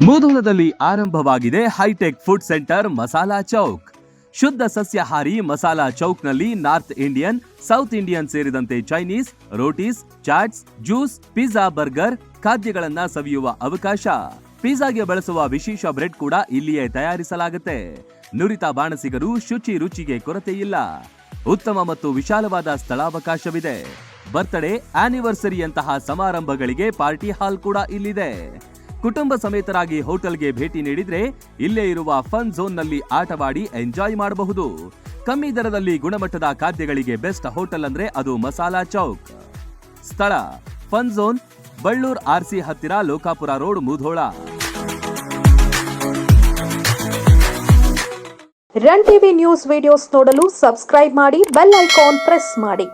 ಮುಧೋಳದಲ್ಲಿ ಆರಂಭವಾಗಿದೆ hitech food centre Masala Chowk. ಶುದ್ಧ ಸಸ್ಯಾಹಾರಿ ಮಸಾಲಾ ಚೌಕ್ನಲ್ಲಿ ನಾರ್ತ್ ಇಂಡಿಯನ್, ಸೌತ್ ಇಂಡಿಯನ್ ಸೇರಿದಂತೆ Chinese, rotis, chaats, juice, pizza, burger ಖಾದ್ಯಗಳನ್ನ ಸವಿಯುವ ಅವಕಾಶ. ಪಿಜ್ಜಾಗೆ ಬಳಸುವ ವಿಶೇಷ ಬ್ರೆಡ್ ಕೂಡ ಇಲ್ಲಿಯೇ ತಯಾರಿಸಲಾಗುತ್ತೆ. ನುರಿತ ಬಾಣಸಿಗರು, ಶುಚಿ ರುಚಿಗೆ ಕೊರತೆ ಇಲ್ಲ. ಉತ್ತಮ ಮತ್ತು ವಿಶಾಲವಾದ ಸ್ಥಳಾವಕಾಶವಿದೆ. ಬರ್ತ್ಡೇ, ಆನಿವರ್ಸರಿಯಂತಹ ಸಮಾರಂಭಗಳಿಗೆ ಪಾರ್ಟಿ ಹಾಲ್ ಕೂಡ ಇಲ್ಲಿದೆ. ಕುಟುಂಬ ಸಮೇತರಾಗಿ ಹೋಟೆಲ್ಗೆ ಭೇಟಿ ನೀಡಿದ್ರೆ ಇಲ್ಲೇ ಇರುವ ಫನ್ ಝೋನ್ನಲ್ಲಿ ಆಟವಾಡಿ ಎಂಜಾಯ್ ಮಾಡಬಹುದು. ಕಮ್ಮಿ ದರದಲ್ಲಿ ಗುಣಮಟ್ಟದ ಖಾದ್ಯಗಳಿಗೆ ಬೆಸ್ಟ್ ಹೋಟೆಲ್ ಅಂದ್ರೆ ಅದು ಮಸಾಲಾ ಚೌಕ್. ಸ್ಥಳ ಫನ್ ಝೋನ್, ಬಳ್ಳೂರ್ ಆರ್ಸಿ ಹತ್ತಿರ, Lokapur road, Mudhol. Run TV news videos ನೋಡಲು ಸಬ್ಸ್ಕ್ರೈಬ್ ಮಾಡಿ, ಬೆಲ್ ಐಕಾನ್ ಪ್ರೆಸ್ ಮಾಡಿ.